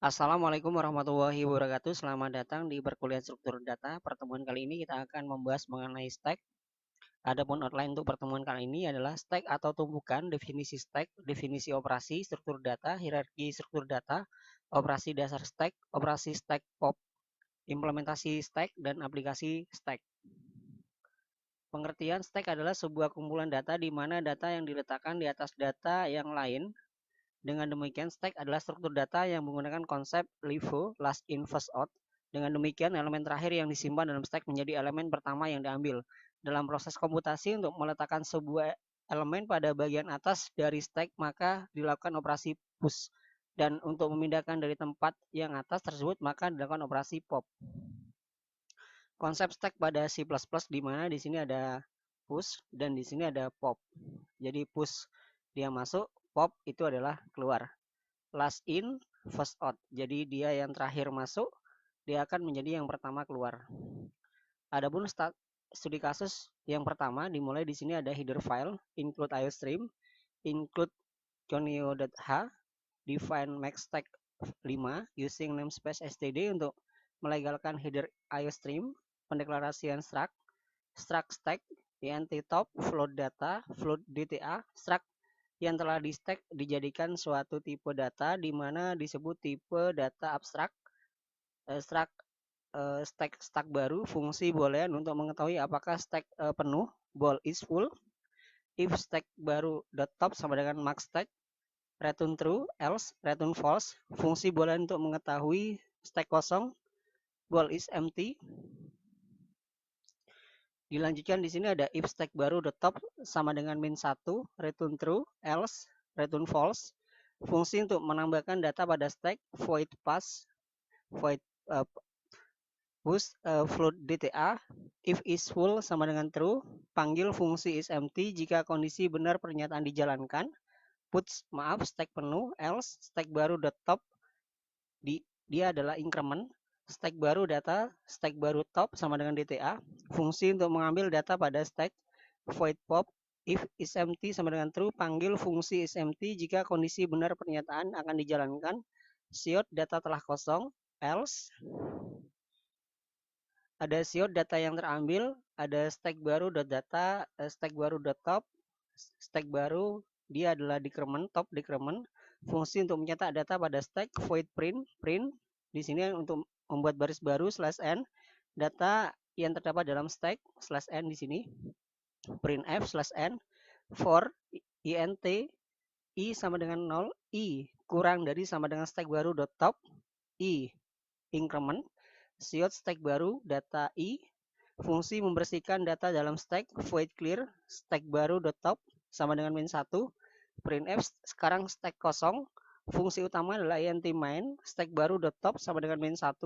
Assalamualaikum warahmatullahi wabarakatuh. Selamat datang di perkuliahan struktur data. Pertemuan kali ini kita akan membahas mengenai stack. Adapun outline untuk pertemuan kali ini adalah stack atau tumpukan, definisi stack, definisi operasi, struktur data, hierarki struktur data, operasi dasar stack, operasi stack pop, implementasi stack, dan aplikasi stack. Pengertian stack adalah sebuah kumpulan data di mana data yang diletakkan di atas data yang lain. Dengan demikian, stack adalah struktur data yang menggunakan konsep LIFO, last in first out. Dengan demikian, elemen terakhir yang disimpan dalam stack menjadi elemen pertama yang diambil. Dalam proses komputasi untuk meletakkan sebuah elemen pada bagian atas dari stack, maka dilakukan operasi push. Dan untuk memindahkan dari tempat yang atas tersebut, maka dilakukan operasi pop. Konsep stack pada C++ di mana di sini ada push dan di sini ada pop. Jadi push dia masuk, pop itu adalah keluar. Last in, first out. Jadi dia yang terakhir masuk, dia akan menjadi yang pertama keluar. Adapun studi kasus yang pertama dimulai di sini ada header file, include iostream, include conio.h, define max stack 5 using namespace std untuk melegalkan header iostream, pendeklarasian struct, struct stack, int top, float data, float dta, struct yang telah di stack dijadikan suatu tipe data di mana disebut tipe data abstrak. Stack baru fungsi boolean untuk mengetahui apakah stack penuh, bool is full. If stack baru .top sama dengan max stack, return true, else return false. Fungsi boolean untuk mengetahui stack kosong, bool is empty. Dilanjutkan di sini ada if stack baru .top sama dengan min 1, return true, else return false. Fungsi untuk menambahkan data pada stack, void pass, void push, float dta. If is full sama dengan true, panggil fungsi is empty jika kondisi benar pernyataan dijalankan. Puts stack penuh, else stack baru .top dia adalah increment. Stack baru data, stack baru top sama dengan dta. Fungsi untuk mengambil data pada stack, void pop. If is empty sama dengan true, panggil fungsi is empty jika kondisi benar pernyataan akan dijalankan. Siot data telah kosong, else. Ada siot data yang terambil, ada stack baru .data, stack baru .top, stack baru dia adalah decrement, top decrement. Fungsi untuk mencetak data pada stack, void print, print. Di sini untuk membuat baris baru /n, data yang terdapat dalam stack /n di sini, printf /n, for int i sama dengan 0, i kurang dari sama dengan stack baru .top, i increment, siot stack baru data i, fungsi membersihkan data dalam stack, void clear, stack baru .top sama dengan min 1, printf sekarang stack kosong, fungsi utama adalah int main, stack baru .top sama dengan min 1.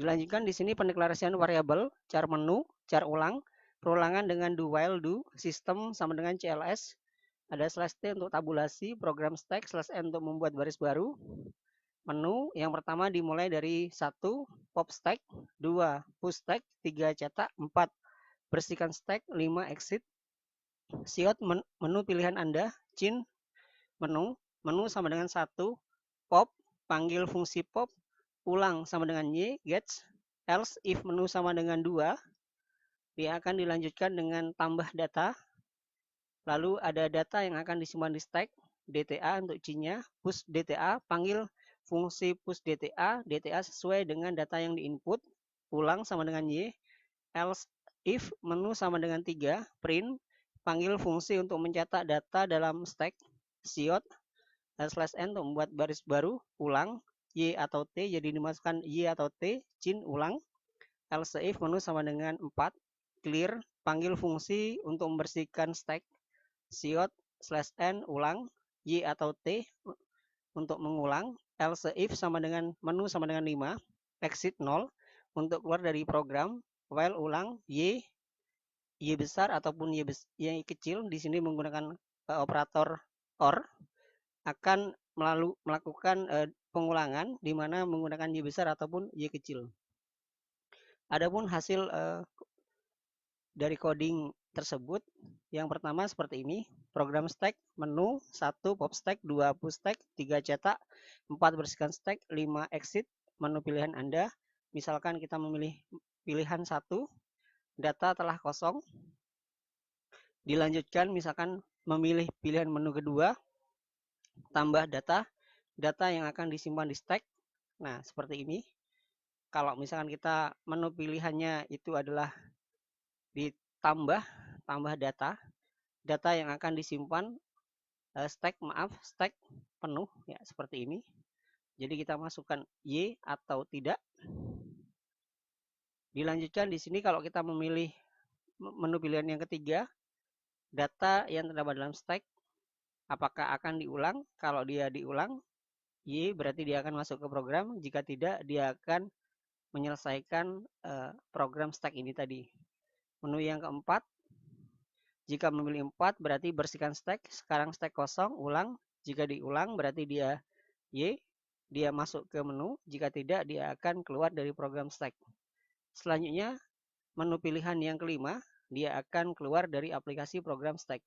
Dilanjutkan di sini pendeklarasian variabel, char menu, char ulang, perulangan dengan do while do, sistem sama dengan cls, ada /t untuk tabulasi, program stack, /n untuk membuat baris baru. Menu yang pertama dimulai dari 1 pop stack, 2 push stack, 3 cetak, 4 bersihkan stack, 5 exit. Siot menu pilihan Anda, cin menu, menu sama dengan 1 pop, panggil fungsi pop, ulang sama dengan y, gets, else if menu sama dengan 2, dia akan dilanjutkan dengan tambah data. Lalu ada data yang akan disimpan di stack, dta untuk c-nya, push dta, panggil fungsi push dta, dta sesuai dengan data yang diinput, ulang sama dengan y, else if menu sama dengan 3, print, panggil fungsi untuk mencetak data dalam stack, siot, /n untuk membuat baris baru, ulang, y atau t, jadi dimasukkan y atau t, cin, ulang, else if menu sama dengan 4, clear, panggil fungsi untuk membersihkan stack, siot, /n, ulang, y atau t untuk mengulang, else if sama dengan menu sama dengan 5, exit 0 untuk keluar dari program, while ulang, y besar ataupun y kecil, di sini menggunakan operator OR, akan melakukan pengulangan di mana menggunakan y besar ataupun y kecil. Adapun hasil dari coding tersebut. Yang pertama seperti ini, program stack, menu, 1 pop stack, 2 push stack, 3 cetak, 4 bersihkan stack, 5 exit, menu pilihan Anda. Misalkan kita memilih pilihan 1, data telah kosong. Dilanjutkan misalkan memilih pilihan menu kedua, tambah data yang akan disimpan di stack. Nah, seperti ini. Kalau misalkan kita menu pilihannya itu adalah ditambah data yang akan disimpan stack penuh ya, seperti ini. Jadi kita masukkan Y atau tidak. Dilanjutkan di sini kalau kita memilih menu pilihan yang ketiga, data yang terdapat dalam stack apakah akan diulang? Kalau dia diulang, Y berarti dia akan masuk ke program. Jika tidak, dia akan menyelesaikan program stack ini tadi. Menu yang keempat, jika memilih 4 berarti bersihkan stack. Sekarang stack kosong, ulang. Jika diulang berarti dia Y, dia masuk ke menu. Jika tidak, dia akan keluar dari program stack. Selanjutnya, menu pilihan yang kelima, dia akan keluar dari aplikasi program stack.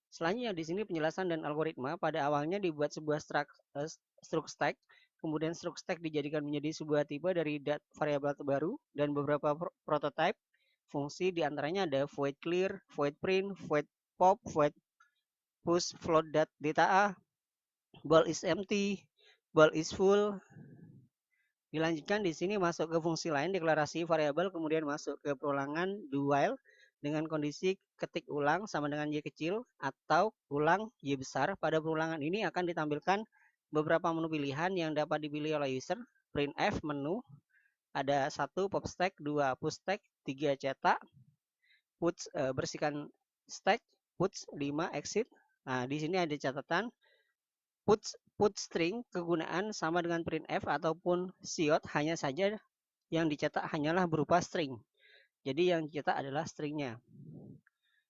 Selanjutnya di sini penjelasan dan algoritma. Pada awalnya dibuat sebuah struk stack, kemudian struk stack dijadikan menjadi sebuah tipe dari variabel terbaru dan beberapa prototype fungsi, diantaranya ada void clear, void print, void pop, void push, float data, ball is empty, ball is full. Dilanjutkan di sini masuk ke fungsi lain, deklarasi variabel, kemudian masuk ke perulangan do while dengan kondisi ketik ulang sama dengan Y kecil atau ulang Y besar. Pada perulangan ini akan ditampilkan beberapa menu pilihan yang dapat dipilih oleh user. Printf menu, ada 1 pop stack, 2 push stack, 3 cetak, puts bersihkan stack, puts 5 exit. Nah, di sini ada catatan put string kegunaan sama dengan printf ataupun siot, hanya saja yang dicetak hanyalah berupa string. Jadi yang dicetak adalah stringnya.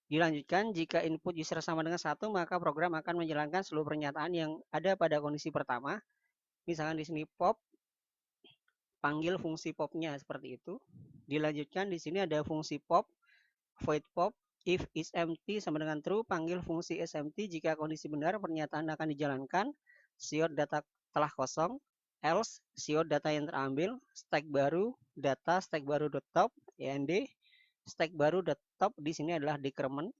Dilanjutkan, jika input user sama dengan 1, maka program akan menjalankan seluruh pernyataan yang ada pada kondisi pertama. Misalkan di sini pop, panggil fungsi popnya seperti itu. Dilanjutkan di sini ada fungsi pop, void pop, if is empty sama dengan true, panggil fungsi is empty. Jika kondisi benar, pernyataan akan dijalankan. Siot data telah kosong, else siot data yang terambil, stack baru, data stack baru.top, end, stack baru.top di sini adalah decrement.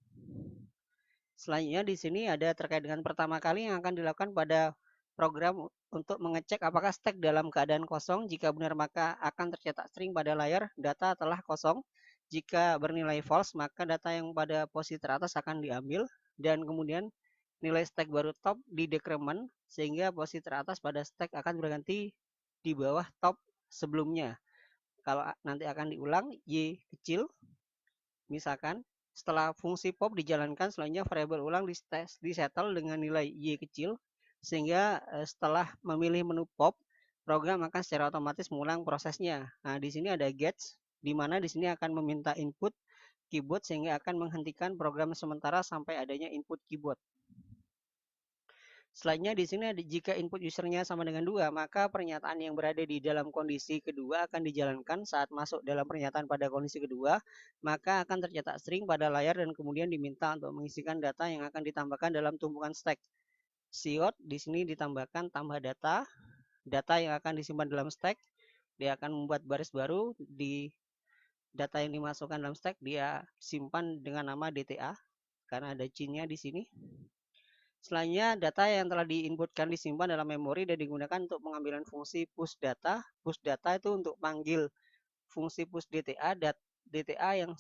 Selanjutnya di sini ada terkait dengan pertama kali yang akan dilakukan pada program untuk mengecek apakah stack dalam keadaan kosong. Jika benar maka akan tercetak string pada layar data telah kosong. Jika bernilai false maka data yang pada posisi teratas akan diambil dan kemudian nilai stack baru top di decrement sehingga posisi teratas pada stack akan berganti di bawah top sebelumnya. Kalau nanti akan diulang Y kecil, misalkan setelah fungsi pop dijalankan, selanjutnya variabel ulang disettle dengan nilai Y kecil, sehingga setelah memilih menu pop, program akan secara otomatis mengulang prosesnya. Nah, di sini ada gets, di mana di sini akan meminta input keyboard sehingga akan menghentikan program sementara sampai adanya input keyboard. Selanjutnya di sini jika input usernya sama dengan 2, maka pernyataan yang berada di dalam kondisi kedua akan dijalankan. Saat masuk dalam pernyataan pada kondisi kedua, maka akan tercetak string pada layar dan kemudian diminta untuk mengisikan data yang akan ditambahkan dalam tumpukan stack. Siot di sini ditambahkan tambah data yang akan disimpan dalam stack. Dia akan membuat baris baru di data yang dimasukkan dalam stack, dia simpan dengan nama DTA karena ada cinnya di sini. Selanjutnya, data yang telah diinputkan disimpan dalam memori dan digunakan untuk pengambilan fungsi push data. Push data itu untuk panggil fungsi push DTA, DTA yang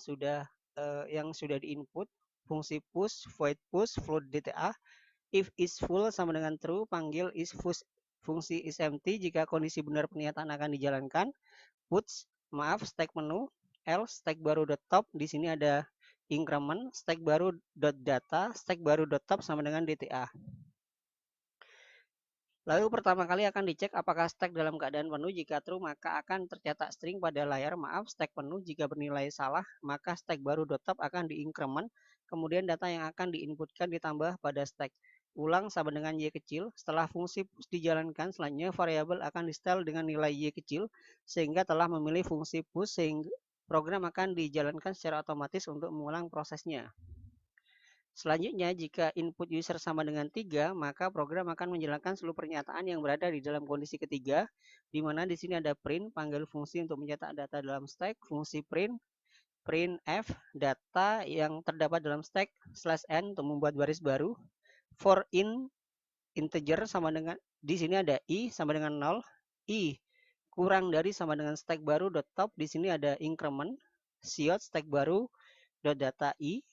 sudah diinput. Fungsi push, void push, float DTA. If is full sama dengan true, panggil is push, fungsi is empty. Jika kondisi benar pernyataan akan dijalankan. Puts, stack menu, else stack baru.top. Di sini ada increment, stack baru.data, stack baru.top sama dengan DTA. Lalu pertama kali akan dicek apakah stack dalam keadaan penuh. Jika true maka akan tercetak string pada layar stack penuh. Jika bernilai salah maka stack baru.top akan diincrement. Kemudian data yang akan diinputkan ditambah pada stack. Ulang sama dengan Y kecil. Setelah fungsi push dijalankan, selanjutnya variabel akan di-style dengan nilai Y kecil sehingga telah memilih fungsi push program akan dijalankan secara otomatis untuk mengulang prosesnya. Selanjutnya, jika input user sama dengan 3, maka program akan menjalankan seluruh pernyataan yang berada di dalam kondisi ketiga, di mana di sini ada print, panggil fungsi untuk mencetak data dalam stack, fungsi printf, data yang terdapat dalam stack, /n untuk membuat baris baru, for integer sama dengan, di sini ada i sama dengan 0, i kurang dari sama dengan stack baru .top, di sini ada increment, siot stack baru .data i.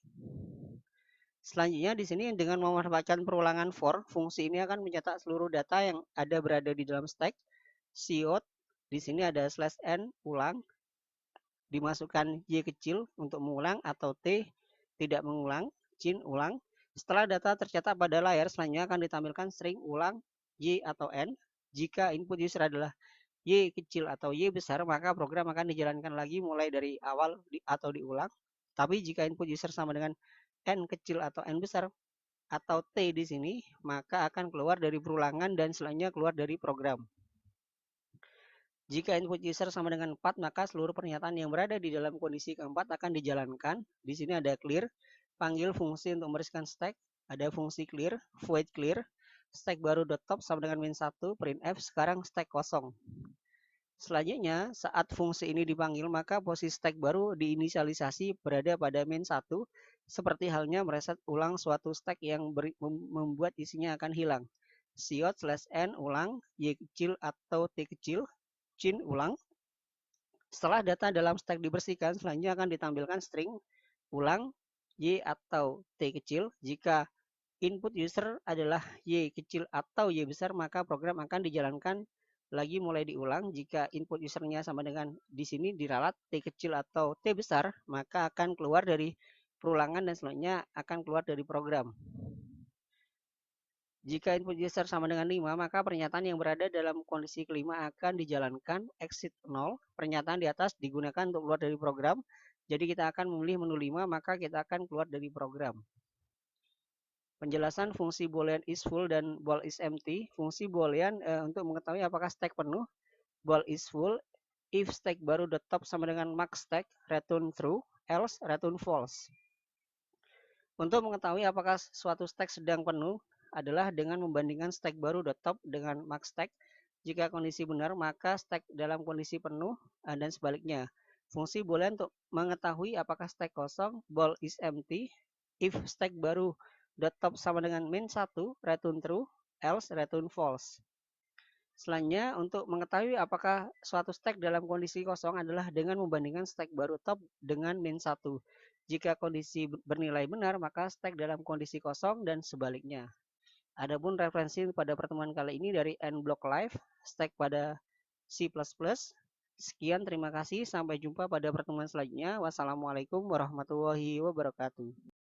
Selanjutnya di sini dengan memanfaatkan perulangan for, fungsi ini akan mencetak seluruh data yang ada berada di dalam stack. Siot, di sini ada /n ulang, dimasukkan y kecil untuk mengulang atau t tidak mengulang, cin ulang. Setelah data tercetak pada layar, selanjutnya akan ditampilkan string ulang y atau n. Jika input user adalah y kecil atau y besar, maka program akan dijalankan lagi mulai dari awal atau diulang. Tapi jika input user sama dengan n kecil atau n besar atau t di sini, maka akan keluar dari perulangan dan selanjutnya keluar dari program. Jika input user sama dengan 4, maka seluruh pernyataan yang berada di dalam kondisi keempat akan dijalankan. Di sini ada clear, panggil fungsi untuk membersihkan stack, ada fungsi clear, void clear, stack baru .top sama dengan min 1, printf, sekarang stack kosong. Selanjutnya, saat fungsi ini dipanggil, maka posisi stack baru diinisialisasi berada pada min 1, seperti halnya mereset ulang suatu stack yang membuat isinya akan hilang. Siot /n ulang, y kecil atau t kecil, cin ulang. Setelah data dalam stack dibersihkan, selanjutnya akan ditampilkan string ulang, y atau t kecil. Jika input user adalah y kecil atau y besar, maka program akan dijalankan lagi mulai diulang. Jika input usernya sama dengan di sini diralat t kecil atau t besar, maka akan keluar dari perulangan dan selanjutnya akan keluar dari program. Jika input user sama dengan 5, maka pernyataan yang berada dalam kondisi kelima akan dijalankan exit 0. Pernyataan di atas digunakan untuk keluar dari program. Jadi kita akan memilih menu 5, maka kita akan keluar dari program. Penjelasan fungsi boolean is full dan bool is empty. Fungsi boolean untuk mengetahui apakah stack penuh, bool is full, if stack baru .top sama dengan max stack, return true, else return false. Untuk mengetahui apakah suatu stack sedang penuh adalah dengan membandingkan stack baru .top dengan max stack. Jika kondisi benar, maka stack dalam kondisi penuh dan sebaliknya. Fungsi boolean untuk mengetahui apakah stack kosong, bool is empty, if stack baru .top sama dengan min 1, return true, else return false. Selanjutnya, untuk mengetahui apakah suatu stack dalam kondisi kosong adalah dengan membandingkan stack baru top dengan min 1. Jika kondisi bernilai benar, maka stack dalam kondisi kosong dan sebaliknya. Adapun referensi pada pertemuan kali ini dari NBlock Live, stack pada C++. Sekian, terima kasih. Sampai jumpa pada pertemuan selanjutnya. Wassalamualaikum warahmatullahi wabarakatuh.